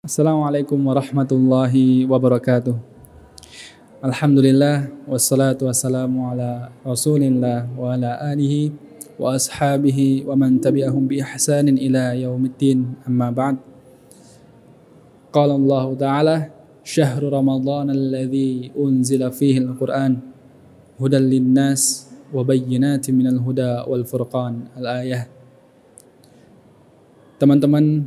Assalamualaikum warahmatullahi wabarakatuh. Alhamdulillah wassalatu wassalamu ala Rasulillah wa ala alihi wa ashabihi wa man tabi'ahum bi ihsanin ila yaumiddin. Amma ba'd. Qala Allah Ta'ala, "Syahrul Ramadan alladzi unzila fihi al-Qur'an hudan lin-nas wa bayyinatin minal huda wal furqan." Al-ayah. Teman-teman,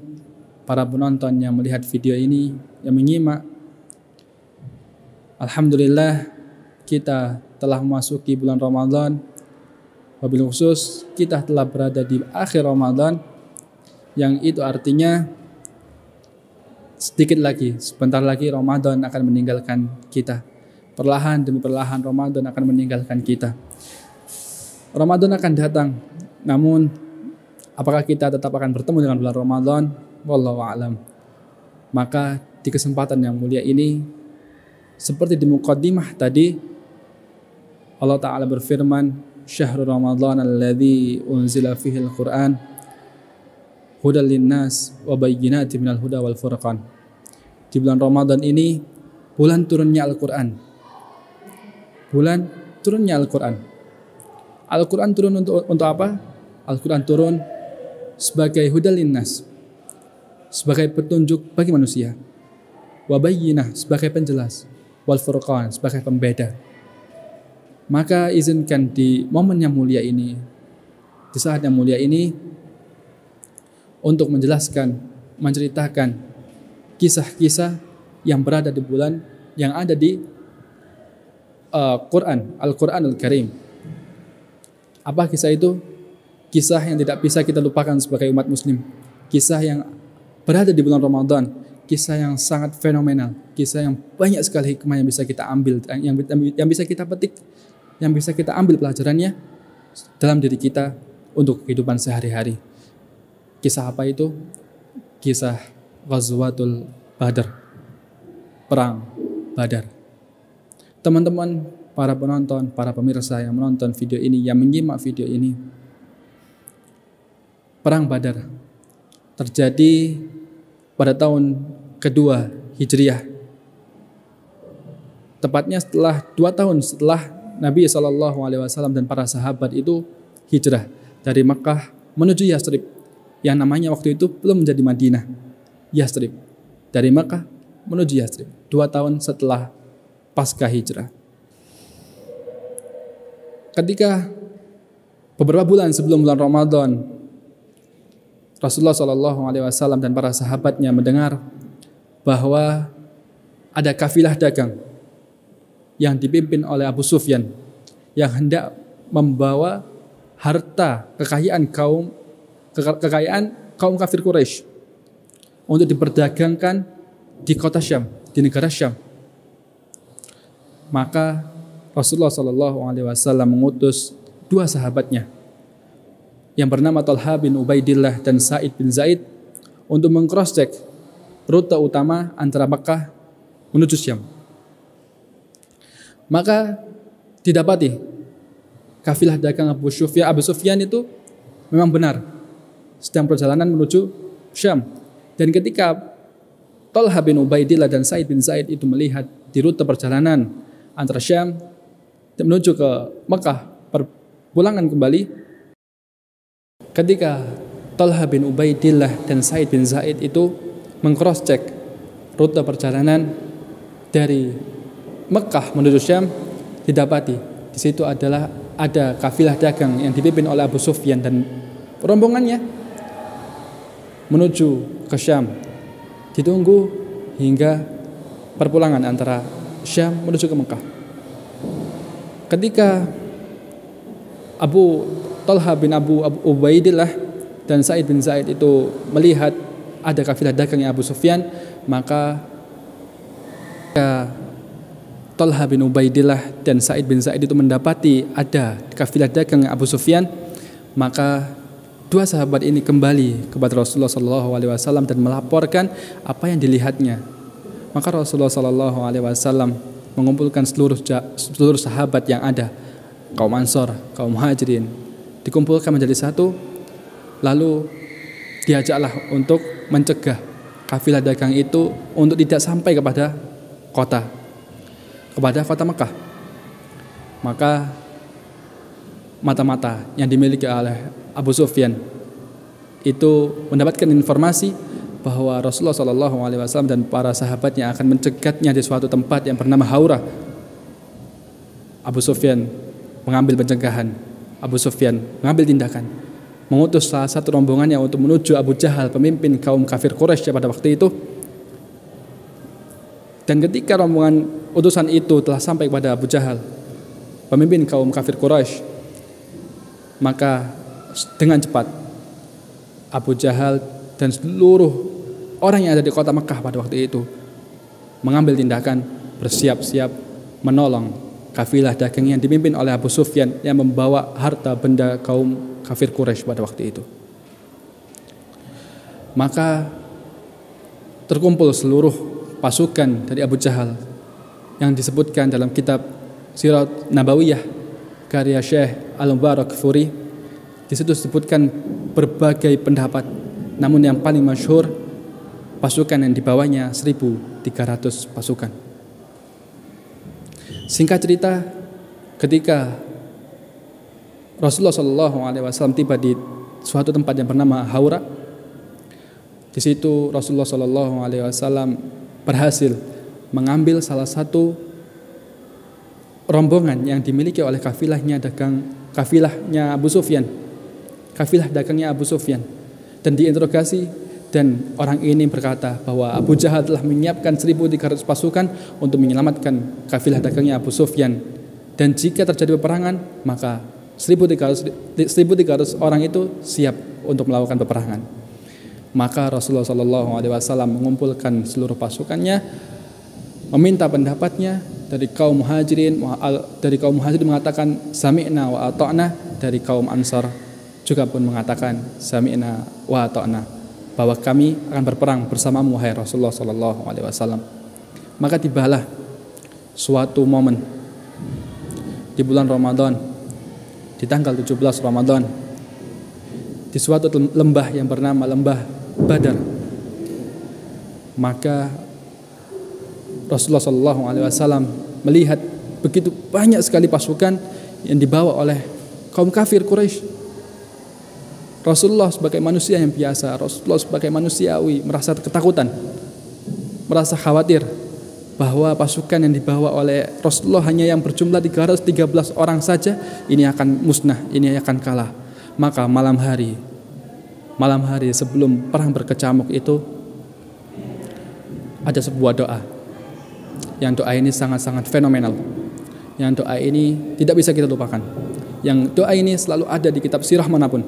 para penonton yang melihat video ini, yang menyimak, alhamdulillah kita telah memasuki bulan Ramadan. Wabil khusus kita telah berada di akhir Ramadan, yang itu artinya sedikit lagi, sebentar lagi Ramadan akan meninggalkan kita. Perlahan demi perlahan Ramadan akan meninggalkan kita. Ramadan akan datang, namun apakah kita tetap akan bertemu dengan bulan Ramadan? Wallahu a'lam. Maka di kesempatan yang mulia ini, seperti di muqaddimah tadi, Allah Ta'ala berfirman, "Syahrul Ramadan alladzi unzila fihi al-Qur'an hudan linnas wa bayyinatin minal huda wal furqan." Di bulan Ramadan ini, bulan turunnya Al-Qur'an. Bulan turunnya Al-Qur'an. Al-Qur'an turun untuk apa? Al-Qur'an turun sebagai hudan linnas, sebagai petunjuk bagi manusia, wa bayyinah sebagai penjelas, wal furqan sebagai pembeda. Maka izinkan di momen yang mulia ini, di saat yang mulia ini, untuk menjelaskan, menceritakan kisah-kisah yang berada di bulan yang ada di Quran, Al-Quran Al-Karim. Apa kisah itu? Kisah yang tidak bisa kita lupakan sebagai umat muslim. Kisah yang berada di bulan Ramadan, kisah yang sangat fenomenal, kisah yang banyak sekali hikmah yang bisa kita ambil, yang bisa kita petik, yang bisa kita ambil pelajarannya dalam diri kita untuk kehidupan sehari-hari. Kisah apa itu? Kisah Ghazwatul Badr, Perang Badar. Teman-teman, para penonton, para pemirsa yang menonton video ini, yang menyimak video ini, Perang Badar terjadi pada tahun kedua Hijriah. Tepatnya setelah 2 tahun setelah Nabi SAW dan para sahabat itu hijrah dari Makkah menuju Yathrib, yang namanya waktu itu belum menjadi Madinah. Yathrib, dari Makkah menuju Yathrib, 2 tahun setelah pasca hijrah. Ketika beberapa bulan sebelum bulan Ramadan, Rasulullah SAW dan para sahabatnya mendengar bahwa ada kafilah dagang yang dipimpin oleh Abu Sufyan yang hendak membawa harta kekayaan kaum kafir Quraisy untuk diperdagangkan di kota Syam, di negara Syam. Maka Rasulullah SAW mengutus 2 sahabatnya yang bernama Talha bin Ubaidillah dan Sa'id bin Zaid untuk meng-cross-check rute utama antara Makkah menuju Syam. Maka didapati kafilah dagang Abu Sufyan itu memang benar sedang perjalanan menuju Syam. Dan ketika Talha bin Ubaidillah dan Sa'id bin Zaid itu melihat di rute perjalanan antara Syam menuju ke Makkah, perpulangan kembali, ketika Talha bin Ubaidillah dan Sa'id bin Zaid itu meng-cross-check rute perjalanan dari Mekah menuju Syam, didapati di situ ada kafilah dagang yang dipimpin oleh Abu Sufyan dan rombongannya menuju ke Syam. Ditunggu hingga perpulangan antara Syam menuju ke Mekah. Ketika Talha bin Abu Ubaidillah dan Sa'id bin Zaid itu melihat ada kafilah dagang Abu Sufyan, maka Talha bin Ubaidillah dan Sa'id bin Zaid itu mendapati ada kafilah dagang Abu Sufyan, maka 2 sahabat ini kembali kepada Rasulullah SAW dan melaporkan apa yang dilihatnya. Maka Rasulullah SAW mengumpulkan seluruh sahabat yang ada, kaum Ansor, kaum Muhajirin, dikumpulkan menjadi satu, lalu diajaklah untuk mencegah kafilah dagang itu untuk tidak sampai kepada kota Mekah. Maka mata-mata yang dimiliki oleh Abu Sufyan itu mendapatkan informasi bahwa Rasulullah SAW dan para sahabatnya akan mencegatnya di suatu tempat yang bernama Haura. Abu Sufyan mengambil pencegahan. Abu Sufyan mengambil tindakan, mengutus salah satu rombongannya untuk menuju Abu Jahal, pemimpin kaum kafir Quraisy pada waktu itu. Dan ketika rombongan utusan itu telah sampai kepada Abu Jahal, pemimpin kaum kafir Quraisy, maka dengan cepat Abu Jahal dan seluruh orang yang ada di kota Mekah pada waktu itu mengambil tindakan, bersiap-siap menolong kafilah dagang yang dipimpin oleh Abu Sufyan yang membawa harta benda kaum kafir Quraisy pada waktu itu. Maka terkumpul seluruh pasukan dari Abu Jahal yang disebutkan dalam kitab Sirat Nabawiyah karya Syekh Al-Mubarakfuri. Di situ disebutkan berbagai pendapat, namun yang paling masyhur pasukan yang dibawanya 1.300 pasukan. Singkat cerita, ketika Rasulullah SAW tiba di suatu tempat yang bernama Haura, di situ Rasulullah SAW berhasil mengambil salah satu rombongan yang dimiliki oleh kafilahnya Abu Sufyan, kafilah dagangnya Abu Sufyan, dan diinterogasi. Dan orang ini berkata bahwa Abu Jahal telah menyiapkan 1.300 pasukan untuk menyelamatkan kafilah dagangnya Abu Sufyan, dan jika terjadi peperangan maka 1.300 orang itu siap untuk melakukan peperangan. Maka Rasulullah SAW mengumpulkan seluruh pasukannya, meminta pendapatnya dari kaum muhajirin. Dari kaum muhajirin mengatakan sami'na wa ata'na, dari kaum ansar juga pun mengatakan sami'na wa ata'na, bahwa kami akan berperang bersamamu wahai Rasulullah SAW. Maka tibalah suatu momen di bulan Ramadan, di tanggal 17 Ramadan, di suatu lembah yang bernama Lembah Badar. Maka Rasulullah SAW melihat begitu banyak sekali pasukan yang dibawa oleh kaum kafir Quraisy. Rasulullah sebagai manusia yang biasa, Rasulullah sebagai manusiawi merasa ketakutan, merasa khawatir bahwa pasukan yang dibawa oleh Rasulullah hanya yang berjumlah 313 orang saja, ini akan musnah, ini akan kalah. Maka malam hari sebelum perang berkecamuk itu ada sebuah doa, yang doa ini sangat-sangat fenomenal, yang doa ini tidak bisa kita lupakan, yang doa ini selalu ada di kitab sirah manapun.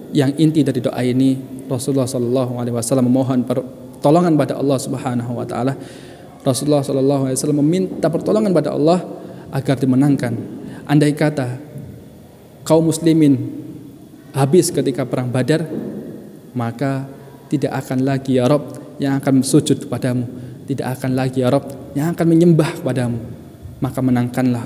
Yang inti dari doa ini, Rasulullah SAW memohon pertolongan pada Allah Subhanahu Wa Taala. Rasulullah SAW meminta pertolongan pada Allah agar dimenangkan. Andai kata kaum muslimin habis ketika perang Badar, maka tidak akan lagi ya Rabb yang akan sujud kepadamu, tidak akan lagi ya Rabb yang akan menyembah kepadamu. Maka menangkanlah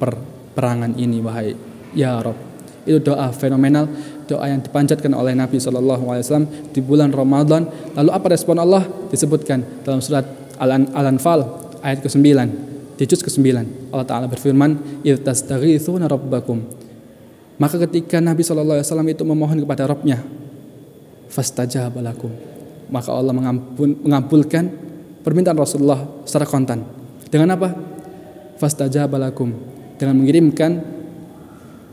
peperangan ini wahai ya Rabb. Itu doa fenomenal, doa yang dipanjatkan oleh Nabi SAW di bulan Ramadan. Lalu apa respon Allah? Disebutkan dalam surat Al-Anfal ayat ke-9, di juz ke-9. Allah Ta'ala berfirman, "Idz tastaghitsuna rabbakum." Maka ketika Nabi SAW itu memohon kepada Rabbnya, fastajaba lakum, maka Allah mengabulkan permintaan Rasulullah secara kontan. Dengan apa? Fastajaba lakum, dengan mengirimkan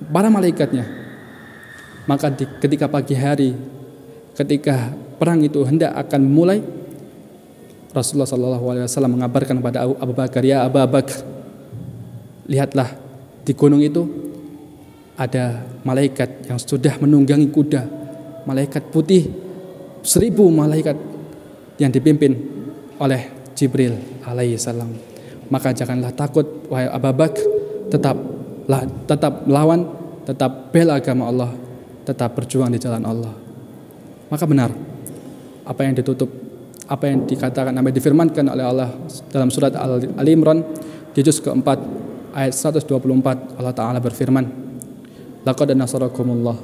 para malaikatnya. Maka ketika pagi hari, ketika perang itu hendak akan mulai, Rasulullah SAW mengabarkan kepada Abu Bakar, "Ya Abu Bakar, lihatlah di gunung itu ada malaikat yang sudah menunggangi kuda, malaikat putih, 1.000 malaikat yang dipimpin oleh Jibril alaihissalam. Maka janganlah takut wahai Abu Bakar, tetap melawan, tetap bela agama Allah, tetap berjuang di jalan Allah." Maka benar apa yang dikatakan, apa yang difirmankan oleh Allah dalam surat Al-Imran di juz keempat ayat 124. Allah Ta'ala berfirman, "Laqad nasarakumullah,"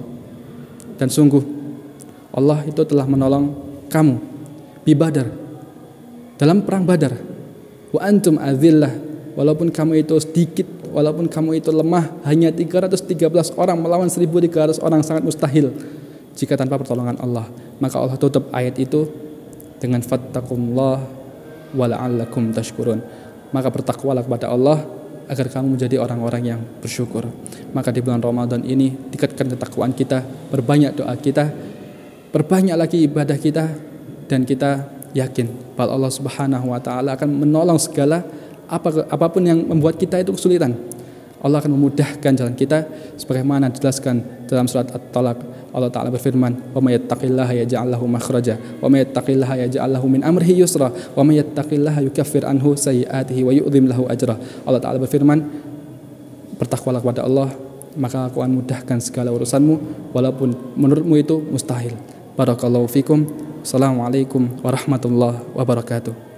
dan sungguh Allah itu telah menolong kamu bi Badar, dalam perang Badar. Wa antum adzillah, walaupun kamu itu sedikit, walaupun kamu itu lemah, hanya 313 orang melawan 1.300 orang, sangat mustahil jika tanpa pertolongan Allah. Maka Allah tutup ayat itu dengan fattaqullah wa la'allakum tashkurun. Maka bertakwalah kepada Allah agar kamu menjadi orang-orang yang bersyukur. Maka di bulan Ramadan ini tingkatkan ketakwaan kita, perbanyak doa kita, perbanyak lagi ibadah kita, dan kita yakin bahwa Allah Subhanahu wa taala akan menolong segala apapun yang membuat kita itu kesulitan. Allah akan memudahkan jalan kita sebagaimana dijelaskan dalam surat At-Talaq. Allah Ta'ala berfirman, "Wa may yattaqillaha yaj'al lahu makhraja wa may yattaqillaha yaj'al lahu min amrihi yusra wa may yattaqillaha yukaffir anhu sayyi'atihi wa yu'dhim lahu ajra." Allah Ta'ala berfirman, bertakwalah kepada Allah, maka aku akan mudahkan segala urusanmu walaupun menurutmu itu mustahil. Barakallahu fikum. Assalamualaikum warahmatullahi wabarakatuh.